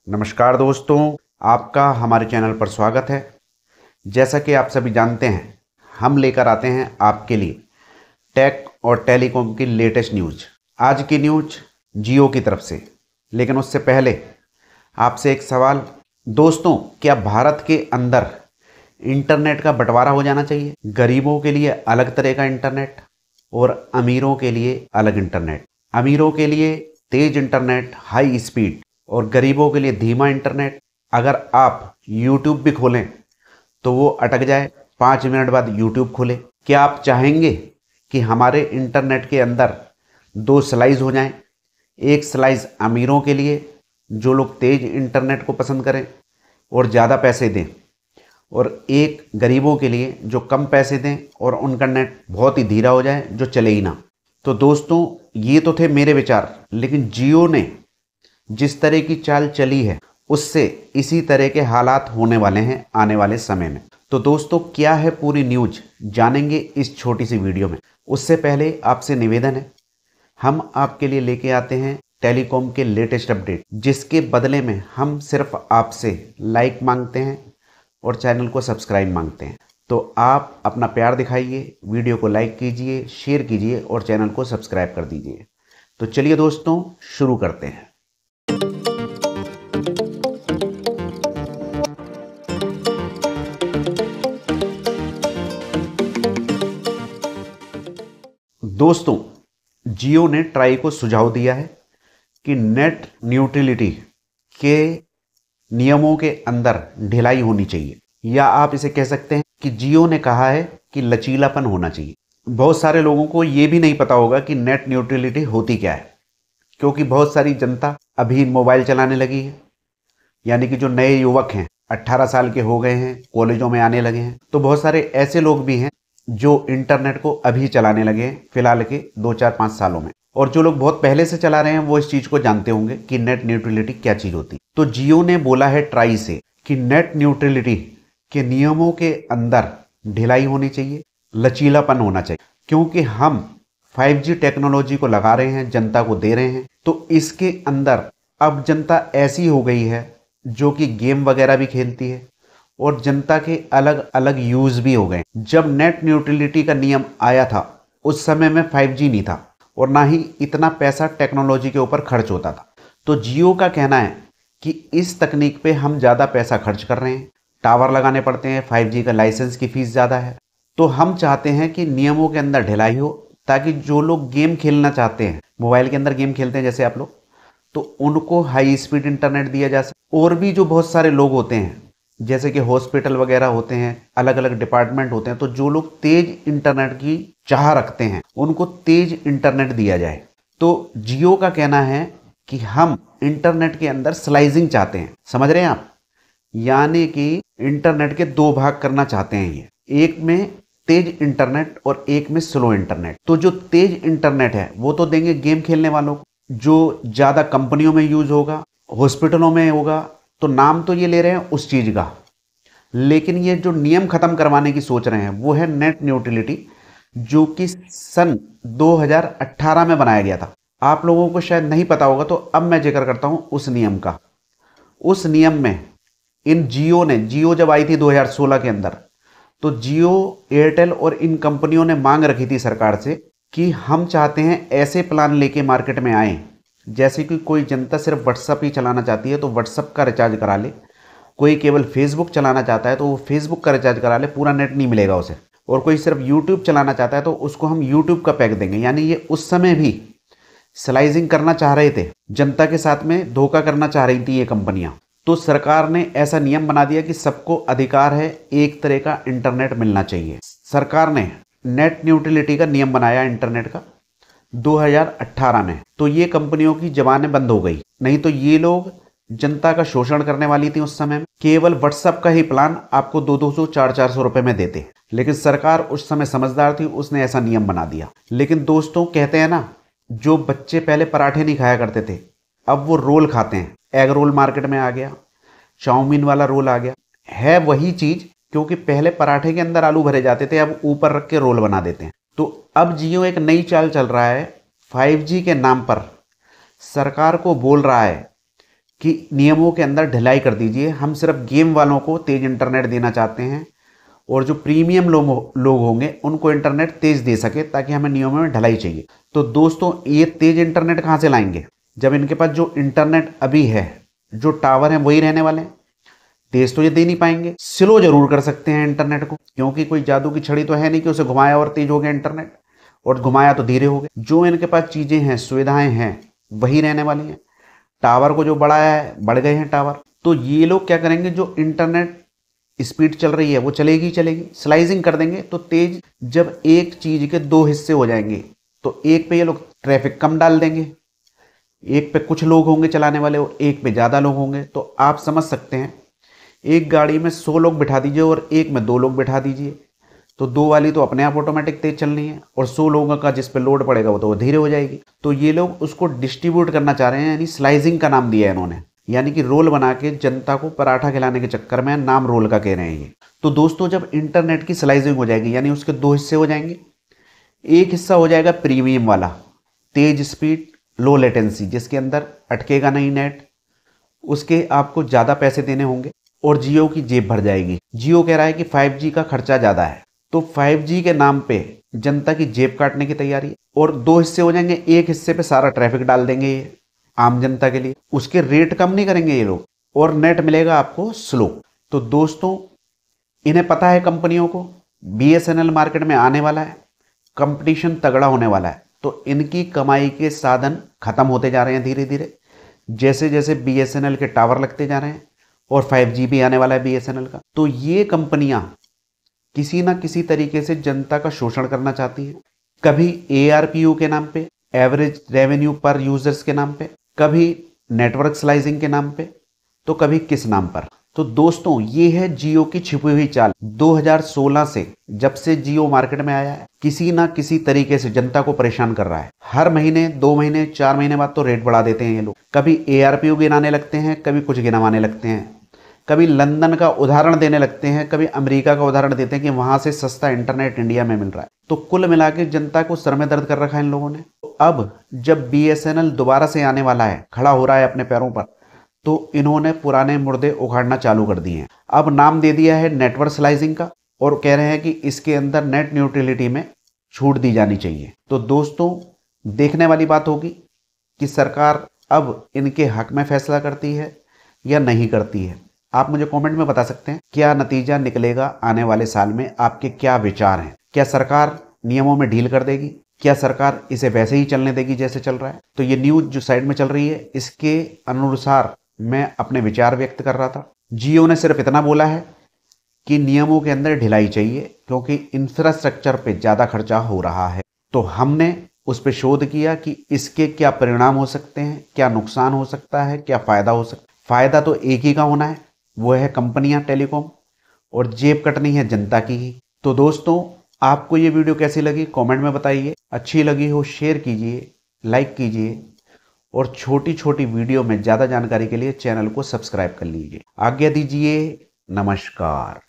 नमस्कार दोस्तों, आपका हमारे चैनल पर स्वागत है। जैसा कि आप सभी जानते हैं, हम लेकर आते हैं आपके लिए टेक और टेलीकॉम की लेटेस्ट न्यूज़। आज की न्यूज़ जियो की तरफ से, लेकिन उससे पहले आपसे एक सवाल। दोस्तों, क्या भारत के अंदर इंटरनेट का बंटवारा हो जाना चाहिए? गरीबों के लिए अलग तरह का इंटरनेट और अमीरों के लिए अलग इंटरनेट। अमीरों के लिए तेज इंटरनेट, हाई स्पीड, और गरीबों के लिए धीमा इंटरनेट। अगर आप YouTube भी खोलें तो वो अटक जाए, 5 मिनट बाद YouTube खोले। क्या आप चाहेंगे कि हमारे इंटरनेट के अंदर 2 स्लाइस हो जाएं? एक स्लाइस अमीरों के लिए, जो लोग तेज इंटरनेट को पसंद करें और ज़्यादा पैसे दें, और एक गरीबों के लिए जो कम पैसे दें और उनका नेट बहुत ही धीरा हो जाए, जो चले ही ना। तो दोस्तों, ये तो थे मेरे विचार, लेकिन जियो ने जिस तरह की चाल चली है उससे इसी तरह के हालात होने वाले हैं आने वाले समय में। तो दोस्तों, क्या है पूरी न्यूज़ जानेंगे इस छोटी सी वीडियो में। उससे पहले आपसे निवेदन है, हम आपके लिए लेके आते हैं टेलीकॉम के लेटेस्ट अपडेट, जिसके बदले में हम सिर्फ आपसे लाइक मांगते हैं और चैनल को सब्सक्राइब मांगते हैं। तो आप अपना प्यार दिखाइए, वीडियो को लाइक कीजिए, शेयर कीजिए और चैनल को सब्सक्राइब कर दीजिए। तो चलिए दोस्तों, शुरू करते हैं। दोस्तों, जियो ने ट्राई को सुझाव दिया है कि नेट न्यूट्रलिटी के नियमों के अंदर ढिलाई होनी चाहिए, या आप इसे कह सकते हैं कि जियो ने कहा है कि लचीलापन होना चाहिए। बहुत सारे लोगों को ये भी नहीं पता होगा कि नेट न्यूट्रलिटी होती क्या है, क्योंकि बहुत सारी जनता अभी मोबाइल चलाने लगी है। यानी कि जो नए युवक हैं, 18 साल के हो गए हैं, कॉलेजों में आने लगे हैं, तो बहुत सारे ऐसे लोग भी हैं जो इंटरनेट को अभी चलाने लगे हैं, फिलहाल के 2-4-5 सालों में। और जो लोग बहुत पहले से चला रहे हैं वो इस चीज को जानते होंगे कि नेट न्यूट्रलिटी क्या चीज होती। तो जियो ने बोला है ट्राई से कि नेट न्यूट्रलिटी के नियमों के अंदर ढिलाई होनी चाहिए, लचीलापन होना चाहिए, क्योंकि हम 5G टेक्नोलॉजी को लगा रहे हैं, जनता को दे रहे हैं। तो इसके अंदर अब जनता ऐसी हो गई है जो कि गेम वगैरह भी खेलती है, और जनता के अलग अलग यूज भी हो गए। जब नेट न्यूट्रलिटी का नियम आया था उस समय में 5G नहीं था और ना ही इतना पैसा टेक्नोलॉजी के ऊपर खर्च होता था। तो जियो का कहना है कि इस तकनीक पे हम ज़्यादा पैसा खर्च कर रहे हैं, टावर लगाने पड़ते हैं, 5G का लाइसेंस की फीस ज़्यादा है। तो हम चाहते हैं कि नियमों के अंदर ढिलाई हो, ताकि जो लोग गेम खेलना चाहते हैं, मोबाइल के अंदर गेम खेलते हैं जैसे आप लोग, तो उनको हाई स्पीड इंटरनेट दिया जा सके। और भी जो बहुत सारे लोग होते हैं, जैसे कि हॉस्पिटल वगैरह होते हैं, अलग अलग डिपार्टमेंट होते हैं, तो जो लोग तेज इंटरनेट की चाह रखते हैं उनको तेज इंटरनेट दिया जाए। तो जियो का कहना है कि हम इंटरनेट के अंदर स्लाइसिंग चाहते हैं। समझ रहे हैं आप? यानी कि इंटरनेट के 2 भाग करना चाहते हैं ये, एक में तेज इंटरनेट और एक में स्लो इंटरनेट। तो जो तेज इंटरनेट है वो तो देंगे गेम खेलने वालों को, जो ज़्यादा कंपनियों में यूज होगा, हॉस्पिटलों में होगा। तो नाम तो ये ले रहे हैं उस चीज़ का, लेकिन ये जो नियम खत्म करवाने की सोच रहे हैं वो है नेट न्यूट्रलिटी, जो कि सन 2018 में बनाया गया था। आप लोगों को शायद नहीं पता होगा, तो अब मैं जिक्र करता हूं उस नियम का। उस नियम में जियो जब आई थी 2016 के अंदर, तो जियो, एयरटेल और इन कंपनियों ने मांग रखी थी सरकार से कि हम चाहते हैं ऐसे प्लान लेके मार्केट में आए, जैसे कि कोई जनता सिर्फ व्हाट्सअप ही चलाना चाहती है तो व्हाट्सअप का रिचार्ज करा ले, कोई केवल फेसबुक चलाना चाहता है तो वो फेसबुक का रिचार्ज करा ले, पूरा नेट नहीं मिलेगा उसे, और कोई सिर्फ यूट्यूब चलाना चाहता है तो उसको हम यूट्यूब का पैक देंगे। यानी ये उस समय भी स्लाइसिंग करना चाह रहे थे, जनता के साथ में धोखा करना चाह रही थी ये कंपनियां। तो सरकार ने ऐसा नियम बना दिया कि सबको अधिकार है, एक तरह का इंटरनेट मिलना चाहिए। सरकार ने नेट न्यूट्रलिटी का नियम बनाया इंटरनेट का 2018 में। तो ये कंपनियों की जबानें बंद हो गई, नहीं तो ये लोग जनता का शोषण करने वाली थी उस समय में। केवल व्हाट्सएप का ही प्लान आपको 200-200, 400-400 रुपए में देते, लेकिन सरकार उस समय समझदार थी, उसने ऐसा नियम बना दिया। लेकिन दोस्तों, कहते हैं ना, जो बच्चे पहले पराठे नहीं खाया करते थे अब वो रोल खाते हैं। एग रोल मार्केट में आ गया, चाउमीन वाला रोल आ गया, है वही चीज, क्योंकि पहले पराठे के अंदर आलू भरे जाते थे, अब ऊपर रख के रोल बना देते हैं। तो अब जियो एक नई चाल चल रहा है, 5G के नाम पर सरकार को बोल रहा है कि नियमों के अंदर ढिलाई कर दीजिए, हम सिर्फ गेम वालों को तेज इंटरनेट देना चाहते हैं और जो प्रीमियम लोग होंगे उनको इंटरनेट तेज दे सके, ताकि हमें नियमों में ढिलाई चाहिए। तो दोस्तों ये तेज इंटरनेट कहाँ से लाएंगे, जब इनके पास जो इंटरनेट अभी है, जो टावर है वही रहने वाले हैं। तेज तो ये दे नहीं पाएंगे, स्लो जरूर कर सकते हैं इंटरनेट को, क्योंकि कोई जादू की छड़ी तो है नहीं कि उसे घुमाया और तेज हो गया इंटरनेट, और घुमाया तो धीरे हो गया। जो इनके पास चीजें हैं, सुविधाएं हैं, वही रहने वाली हैं। टावर को जो बढ़ाया है, बढ़ गए हैं टावर, तो ये लोग क्या करेंगे, जो इंटरनेट स्पीड चल रही है वो चलेगी ही चलेगी, स्लाइसिंग कर देंगे तो तेज। जब एक चीज के दो हिस्से हो जाएंगे तो एक पे ये लोग ट्रैफिक कम डाल देंगे, एक पे कुछ लोग होंगे चलाने वाले और एक पे ज्यादा लोग होंगे। तो आप समझ सकते हैं, एक गाड़ी में 100 लोग बिठा दीजिए और एक में 2 लोग बिठा दीजिए, तो 2 वाली तो अपने आप ऑटोमेटिक तेज चलनी है, और 100 लोगों का जिस पे लोड पड़ेगा वो तो धीरे हो जाएगी। तो ये लोग उसको डिस्ट्रीब्यूट करना चाह रहे हैं, यानी स्लाइसिंग का नाम दिया है इन्होंने, यानी कि रोल बना के जनता को पराठा खिलाने के चक्कर में नाम रोल का कह रहे हैं ये। तो दोस्तों जब इंटरनेट की स्लाइसिंग हो जाएगी, यानी उसके 2 हिस्से हो जाएंगे, एक हिस्सा हो जाएगा प्रीमियम वाला, तेज स्पीड लो लेटेंसी, जिसके अंदर अटकेगा नहीं नेट, उसके आपको ज़्यादा पैसे देने होंगे और जियो की जेब भर जाएगी। जियो कह रहा है कि 5G का खर्चा ज़्यादा है, तो 5G के नाम पे जनता की जेब काटने की तैयारी है। और 2 हिस्से हो जाएंगे, एक हिस्से पे सारा ट्रैफिक डाल देंगे ये आम जनता के लिए, उसके रेट कम नहीं करेंगे ये लोग, और नेट मिलेगा आपको स्लो। तो दोस्तों इन्हें पता है कंपनियों को BSNL मार्केट में आने वाला है, कंपटीशन तगड़ा होने वाला है, तो इनकी कमाई के साधन खत्म होते जा रहे हैं धीरे धीरे, जैसे जैसे BSNL के टावर लगते जा रहे हैं और 5G भी आने वाला है BSNL का। तो ये कंपनियां किसी ना किसी तरीके से जनता का शोषण करना चाहती हैं, कभी ARPU के नाम पे, एवरेज रेवेन्यू पर यूजर्स के नाम पे, कभी नेटवर्क स्लाइसिंग के नाम पे, तो कभी किस नाम पर। तो दोस्तों ये है जियो की छिपी हुई चाल। 2016 से जब से जियो मार्केट में आया है, किसी ना किसी तरीके से जनता को परेशान कर रहा है। हर महीने, 2 महीने, 4 महीने बाद तो रेट बढ़ा देते हैं ये लोग, कभी ARPU गिनाने लगते हैं, कभी कुछ गिनवाने लगते हैं, कभी लंदन का उदाहरण देने लगते हैं, कभी अमेरिका का उदाहरण देते हैं कि वहां से सस्ता इंटरनेट इंडिया में मिल रहा है। तो कुल मिला के जनता को सर में दर्द कर रखा है इन लोगों ने। तो अब जब BSNL दोबारा से आने वाला है, खड़ा हो रहा है अपने पैरों पर, तो इन्होंने पुराने मुर्दे उखाड़ना चालू कर दिए हैं। अब नाम दे दिया है नेटवर्क स्लाइसिंग का, और कह रहे हैं कि इसके अंदर नेट न्यूट्रलिटी में छूट दी जानी चाहिए। तो दोस्तों देखने वाली बात होगी कि सरकार अब इनके हक में फैसला करती है या नहीं करती है। आप मुझे कमेंट में बता सकते हैं क्या नतीजा निकलेगा आने वाले साल में, आपके क्या विचार हैं। क्या सरकार नियमों में ढील कर देगी, क्या सरकार इसे वैसे ही चलने देगी जैसे चल रहा है। तो ये न्यूज जो साइड में चल रही है इसके अनुसार मैं अपने विचार व्यक्त कर रहा था। जियो ने सिर्फ इतना बोला है कि नियमों के अंदर ढिलाई चाहिए, क्योंकि इंफ्रास्ट्रक्चर पे ज़्यादा खर्चा हो रहा है। तो हमने उस पर शोध किया कि इसके क्या परिणाम हो सकते हैं, क्या नुकसान हो सकता है, क्या फ़ायदा हो सकता है। फ़ायदा तो एक ही का होना है, वो है कंपनियां टेलीकॉम, और जेब कटनी है जनता की ही। तो दोस्तों आपको ये वीडियो कैसी लगी कमेंट में बताइए, अच्छी लगी हो शेयर कीजिए, लाइक कीजिए, और छोटी छोटी वीडियो में ज़्यादा जानकारी के लिए चैनल को सब्सक्राइब कर लीजिए। आज्ञा दीजिए, नमस्कार।